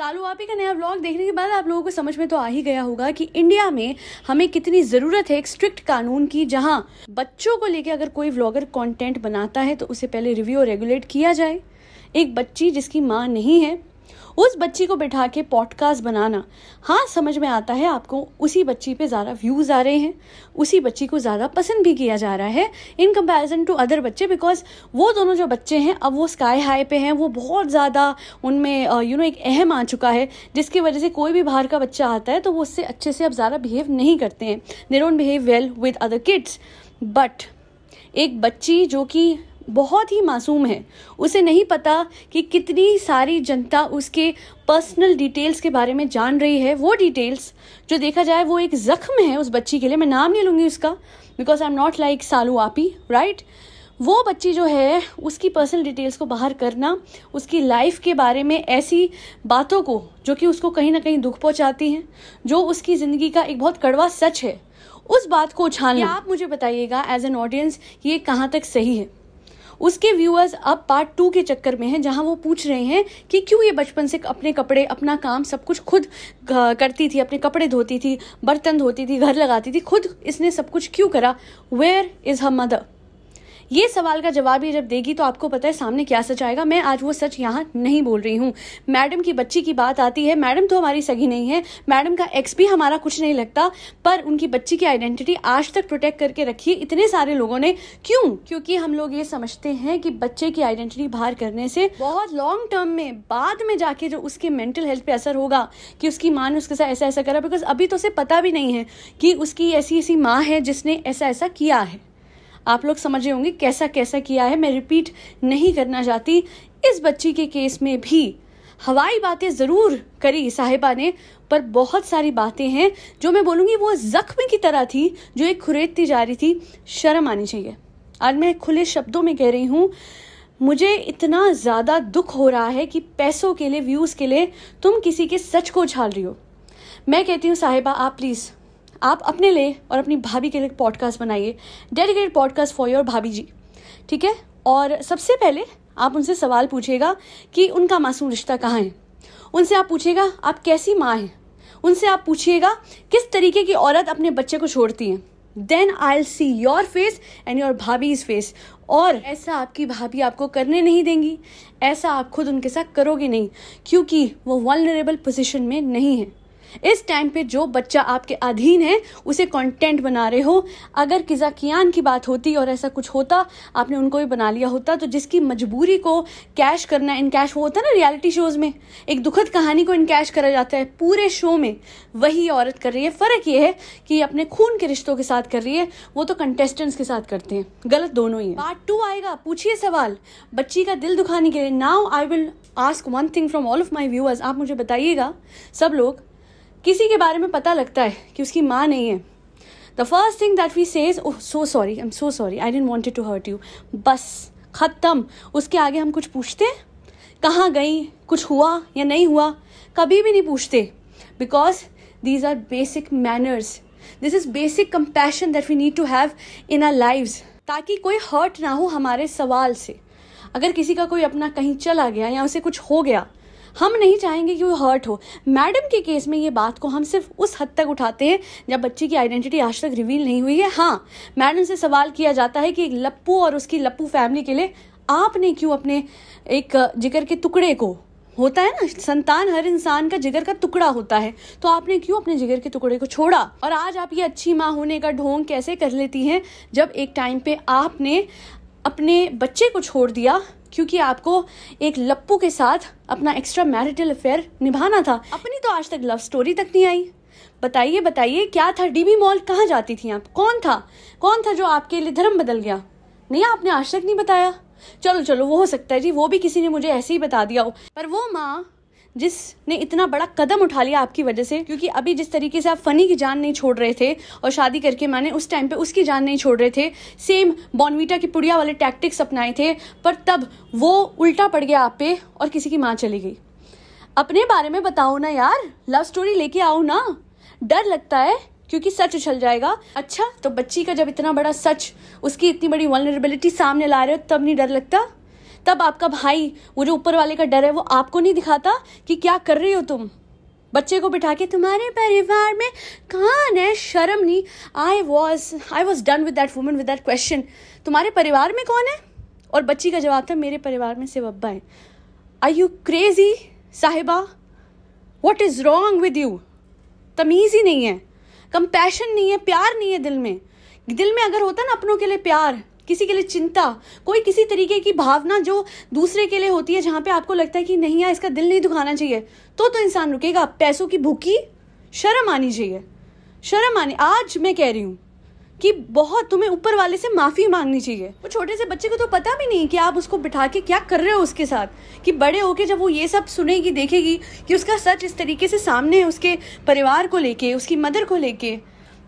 सालू आपी का नया व्लॉग देखने के बाद आप लोगों को समझ में तो आ ही गया होगा कि इंडिया में हमें कितनी ज़रूरत है एक स्ट्रिक्ट कानून की, जहां बच्चों को लेके अगर कोई व्लॉगर कंटेंट बनाता है तो उसे पहले रिव्यू और रेगुलेट किया जाए। एक बच्ची जिसकी माँ नहीं है, उस बच्ची को बैठा के पॉडकास्ट बनाना, हाँ समझ में आता है आपको, उसी बच्ची पे ज़्यादा व्यूज़ आ रहे हैं, उसी बच्ची को ज़्यादा पसंद भी किया जा रहा है इन कंपैरिजन टू अदर बच्चे, बिकॉज वो दोनों जो बच्चे हैं अब वो स्काई हाई पे हैं, वो बहुत ज़्यादा उनमें एक अहम आ चुका है, जिसकी वजह से कोई भी बाहर का बच्चा आता है तो वो उससे अच्छे से अब ज़्यादा बिहेव नहीं करते हैं, they don't behave well with other kids. But एक बच्ची जो कि बहुत ही मासूम है, उसे नहीं पता कि कितनी सारी जनता उसके पर्सनल डिटेल्स के बारे में जान रही है। वो डिटेल्स जो देखा जाए वो एक ज़ख्म है उस बच्ची के लिए। मैं नाम नहीं लूँगी उसका because I am not like Salu आपी, राइट। वो बच्ची जो है उसकी पर्सनल डिटेल्स को बाहर करना, उसकी लाइफ के बारे में ऐसी बातों को जो कि उसको कहीं ना कहीं दुख पहुँचाती हैं, जो उसकी ज़िंदगी का एक बहुत कड़वा सच है, उस बात को उछालना, आप मुझे बताइएगा एज एन ऑडियंस ये कहाँ तक सही है। उसके व्यूअर्स अब पार्ट 2 के चक्कर में हैं, जहां वो पूछ रहे हैं कि क्यों ये बचपन से अपने कपड़े, अपना काम सब कुछ खुद करती थी, अपने कपड़े धोती थी, बर्तन धोती थी, घर लगाती थी, खुद इसने सब कुछ क्यों करा। Where is her mother? ये सवाल का जवाब ये जब देगी तो आपको पता है सामने क्या सच आएगा। मैं आज वो सच यहाँ नहीं बोल रही हूँ। मैडम की बच्ची की बात आती है, मैडम तो हमारी सगी नहीं है, मैडम का एक्स भी हमारा कुछ नहीं लगता, पर उनकी बच्ची की आइडेंटिटी आज तक प्रोटेक्ट करके रखी है इतने सारे लोगों ने। क्यों? क्योंकि हम लोग ये समझते हैं कि बच्चे की आइडेंटिटी बाहर करने से बहुत लॉन्ग टर्म में बाद में जाके जो उसके मेंटल हेल्थ पे असर होगा कि उसकी माँ ने उसके साथ ऐसा ऐसा करा, बिकॉज अभी तो उसे पता भी नहीं है कि उसकी ऐसी ऐसी माँ है जिसने ऐसा ऐसा किया है। आप लोग समझ रहे होंगे कैसा कैसा किया है, मैं रिपीट नहीं करना चाहती। इस बच्ची के केस में भी हवाई बातें ज़रूर करी साहिबा ने, पर बहुत सारी बातें हैं जो मैं बोलूँगी वो जख्म की तरह थी जो एक खुरेदती जा रही थी। शर्म आनी चाहिए। आज मैं खुले शब्दों में कह रही हूँ, मुझे इतना ज़्यादा दुख हो रहा है कि पैसों के लिए, व्यूज़ के लिए तुम किसी के सच को उछाल रही हो। मैं कहती हूँ साहिबा, आप प्लीज़ आप अपने लिए और अपनी भाभी के लिए पॉडकास्ट बनाइए, डेडिकेटेड पॉडकास्ट फॉर योर भाभी जी, ठीक है। और सबसे पहले आप उनसे सवाल पूछिएगा कि उनका मासूम रिश्ता कहाँ है। उनसे आप पूछिएगा आप कैसी माँ हैं। उनसे आप पूछिएगा किस तरीके की औरत अपने बच्चे को छोड़ती है। Then I will see your face and your bhabhi's face. और ऐसा आपकी भाभी आपको करने नहीं देंगी, ऐसा आप खुद उनके साथ करोगे नहीं, क्योंकि वो वल्नरेबल पोजिशन में नहीं है। इस टाइम पे जो बच्चा आपके अधीन है उसे कंटेंट बना रहे हो। अगर किज़ाकियान की बात होती और ऐसा कुछ होता, आपने उनको भी बना लिया होता, तो जिसकी मजबूरी को कैश करना, इनकैश वो होता है ना रियलिटी शोज में, एक दुखद कहानी को इनकैश करा जाता है, पूरे शो में वही औरत कर रही है। फ़र्क ये है कि अपने खून के रिश्तों के साथ कर रही है, वो तो कंटेस्टेंट्स के साथ करते हैं। गलत दोनों ही है। पार्ट 2 आएगा, पूछिए सवाल बच्ची का दिल दुखाने के लिए। Now I will ask one thing from all of my viewers. आप मुझे बताइएगा, सब लोग, किसी के बारे में पता लगता है कि उसकी माँ नहीं है, the first thing that we say is oh so sorry, I am so sorry, I didn't wanted to hurt you, बस खत्म। उसके आगे हम कुछ पूछते हैं, कहाँ गई, कुछ हुआ या नहीं हुआ, कभी भी नहीं पूछते, because these are basic manners, this is basic compassion that we need to have in our lives, ताकि कोई हर्ट ना हो हमारे सवाल से। अगर किसी का कोई अपना कहीं चला गया या उसे कुछ हो गया, हम नहीं चाहेंगे कि वो हर्ट हो। मैडम के केस में ये बात को हम सिर्फ उस हद तक उठाते हैं जब बच्ची की आइडेंटिटी आज तक रिवील नहीं हुई है। हाँ, मैडम से सवाल किया जाता है कि लप्पू और उसकी लप्पू फैमिली के लिए आपने क्यों अपने एक जिगर के टुकड़े को, होता है ना संतान हर इंसान का जिगर का टुकड़ा होता है, तो आपने क्यों अपने जिगर के टुकड़े को छोड़ा। और आज आप ये अच्छी माँ होने का ढोंग कैसे कर लेती हैं जब एक टाइम पे आपने अपने बच्चे को छोड़ दिया क्योंकि आपको एक लप्पू के साथ अपना एक्स्ट्रा मैरिटल अफेयर निभाना था। अपनी तो आज तक लव स्टोरी तक नहीं आई। बताइए बताइए क्या था? डीबी मॉल कहाँ जाती थी आप? कौन था जो आपके लिए धर्म बदल गया? नहीं, आपने आज तक नहीं बताया। चलो वो हो सकता है जी, वो भी किसी ने मुझे ऐसे ही बता दिया हो, पर वो माँ जिसने इतना बड़ा कदम उठा लिया आपकी वजह से, क्योंकि अभी जिस तरीके से आप फनी की जान नहीं छोड़ रहे थे और शादी करके मैंने उस टाइम पे उसकी जान नहीं छोड़ रहे थे, सेम बॉर्नवीटा की पुड़िया वाले टैक्टिक्स अपनाए थे, पर तब वो उल्टा पड़ गया आप पे और किसी की माँ चली गई। अपने बारे में बताओ ना यार, लव स्टोरी लेके आओ ना। डर लगता है क्योंकि सच उछल जाएगा। अच्छा, तो बच्ची का जब इतना बड़ा सच, उसकी इतनी बड़ी वल्नरेबिलिटी सामने ला रहे हो, तब नहीं डर लगता? तब आपका भाई, वो जो ऊपर वाले का डर है, वो आपको नहीं दिखाता कि क्या कर रही हो तुम। बच्चे को बिठा के तुम्हारे परिवार में कौन है, शर्म नहीं। I was done with that woman, with that question, तुम्हारे परिवार में कौन है? और बच्ची का जवाब था, मेरे परिवार में सिर्फ अब्बा है। आर यू क्रेजी साहिबा? What is wrong with you? तमीज ही नहीं है, कंपैशन नहीं है, प्यार नहीं है दिल में। दिल में अगर होता ना अपनों के लिए प्यार, किसी के लिए चिंता, कोई किसी तरीके की भावना जो दूसरे के लिए होती है, जहां पे आपको लगता है कि नहीं यार इसका दिल नहीं दुखाना चाहिए, तो इंसान रुकेगा। पैसों की भूखी, शर्म आनी चाहिए, शर्म आनी। आज मैं कह रही हूँ कि बहुत तुम्हें ऊपर वाले से माफी मांगनी चाहिए। वो छोटे से बच्चे को तो पता भी नहीं कि आप उसको बिठा के क्या कर रहे हो उसके साथ, कि बड़े होके जब वो ये सब सुनेगी, देखेगी कि उसका सच इस तरीके से सामने है, उसके परिवार को लेके, उसकी मदर को लेके।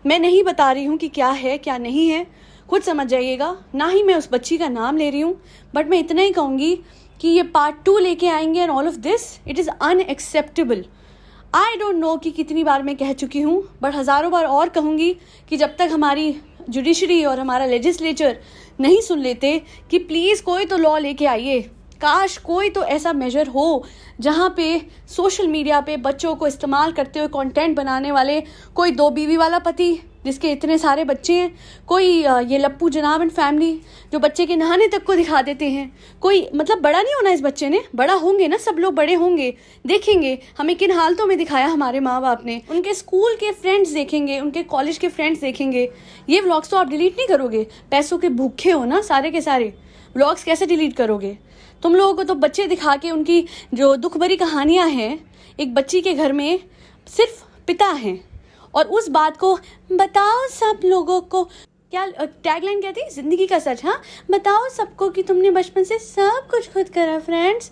मैं नहीं बता रही हूँ कि क्या है क्या नहीं है, खुद समझ जाइएगा। ना ही मैं उस बच्ची का नाम ले रही हूँ, बट मैं इतना ही कहूँगी कि ये पार्ट 2 लेके आएंगे and all of this, it is unacceptable. I don't know कि कितनी बार मैं कह चुकी हूँ, बट हज़ारों बार और कहूँगी कि जब तक हमारी जुडिशरी और हमारा लेजिस्लेचर नहीं सुन लेते कि प्लीज़ कोई तो लॉ लेके आइए। काश कोई तो ऐसा मेजर हो जहाँ पे सोशल मीडिया पे बच्चों को इस्तेमाल करते हुए कंटेंट बनाने वाले, कोई 2 बीवी वाला पति जिसके इतने सारे बच्चे हैं, कोई ये लप्पू जनाब एंड फैमिली जो बच्चे के नहाने तक को दिखा देते हैं। कोई मतलब बड़ा नहीं होना इस बच्चे ने, बड़ा होंगे ना, सब लोग बड़े होंगे, देखेंगे हमें किन हालतों में दिखाया हमारे माँ बाप ने, उनके स्कूल के फ्रेंड्स देखेंगे, उनके कॉलेज के फ्रेंड्स देखेंगे। ये व्लॉग्स तो आप डिलीट नहीं करोगे, पैसों के भूखे हो ना सारे के सारे, व्लॉग्स कैसे डिलीट करोगे? तुम लोगों को तो बच्चे दिखा के उनकी जो दुख भरी कहानियां हैं, एक बच्ची के घर में सिर्फ पिता हैं, और उस बात को बताओ सब लोगों को, क्या टैगलाइन क्या थी, जिंदगी का सच, हाँ, बताओ सबको कि तुमने बचपन से सब कुछ खुद करा। Friends,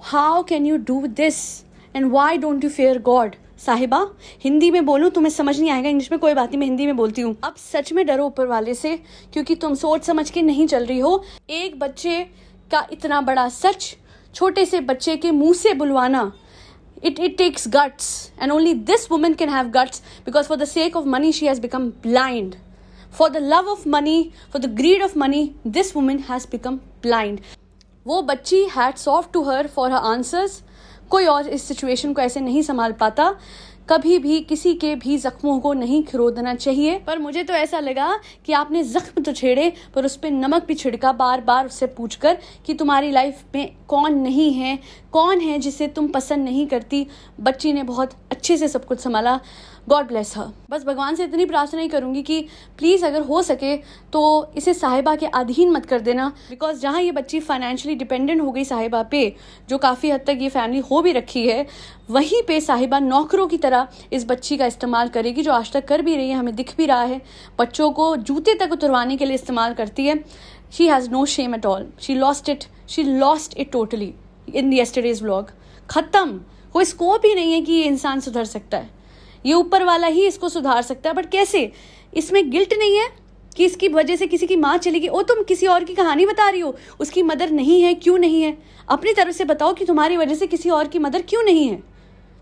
how can you do this and why don't you fair God? साहिबा, हिंदी में बोलूँ तुम्हें समझ नहीं आएगा, इंग्लिश में कोई बात नहीं, मैं हिंदी में बोलती हूँ। अब सच में डरो ऊपर वाले से, क्योंकि तुम सोच समझ के नहीं चल रही हो। एक बच्चे का इतना बड़ा सच छोटे से बच्चे के मुंह से बुलवाना, it takes guts, and only this woman can have guts, because for the sake of money she has become blind. For the love of money, for the greed of money, this woman has become blind. वो बच्ची, hats off to her for her answers. कोई और इस situation को ऐसे नहीं संभाल पाता। कभी भी किसी के भी जख्मों को नहीं खरोदना चाहिए। पर मुझे तो ऐसा लगा कि आपने जख्म तो छेड़े, पर उस पर नमक भी छिड़का, बार बार उससे पूछकर कि तुम्हारी लाइफ में कौन नहीं है, कौन है जिसे तुम पसंद नहीं करती। बच्ची ने बहुत अच्छे से सब कुछ संभाला, गॉड ब्लेस हर। बस भगवान से इतनी प्रार्थना ही करूंगी कि प्लीज़ अगर हो सके तो इसे साहिबा के अधीन मत कर देना, बिकॉज जहाँ ये बच्ची फाइनेंशियली डिपेंडेंट हो गई साहिबा पे, जो काफ़ी हद तक ये फैमिली हो भी रखी है, वहीं पे साहिबा नौकरों की तरह इस बच्ची का इस्तेमाल करेगी, जो आज तक कर भी रही है, हमें दिख भी रहा है। बच्चों को जूते तक उतरवाने के लिए इस्तेमाल करती है। She has no shame at all, she lost it totally in yesterday's vlog. ख़त्म, कोई स्कोप ही नहीं है कि ये इंसान सुधर सकता है, ये ऊपर वाला ही इसको सुधार सकता है। बट कैसे? इसमें गिल्ट नहीं है कि इसकी वजह से किसी की माँ चली गई। ओ, तुम किसी और की कहानी बता रही हो, उसकी मदर नहीं है, क्यों नहीं है? अपनी तरफ से बताओ कि तुम्हारी वजह से किसी और की मदर क्यों नहीं है।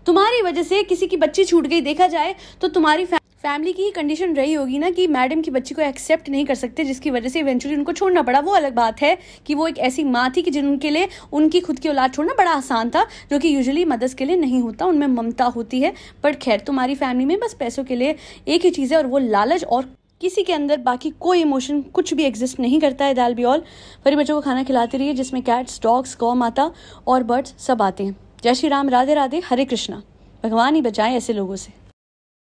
तुम्हारी वजह से किसी की बच्ची छूट गई, देखा जाए तो तुम्हारी फैमिली की ही कंडीशन रही होगी ना कि मैडम की बच्ची को एक्सेप्ट नहीं कर सकते, जिसकी वजह से इवेंचुअली उनको छोड़ना पड़ा। वो अलग बात है कि वो एक ऐसी माँ थी कि जिनके लिए उनकी खुद की औलाद छोड़ना बड़ा आसान था, जो कि यूजुअली मदर्स के लिए नहीं होता, उनमें ममता होती है। बट खैर, तुम्हारी फैमिली में बस पैसों के लिए एक ही चीज़ है, और वो लालच, और किसी के अंदर बाकी कोई इमोशन कुछ भी एग्जिस्ट नहीं करता है। दाल भी ऑल परी बच्चों को खाना खिलाती रही है, जिसमें कैट्स, डॉग्स, गौ माता और बर्ड्स सब आते हैं। जय श्री राम, राधे राधे, हरे कृष्णा। भगवान ही बचाए ऐसे लोगों से।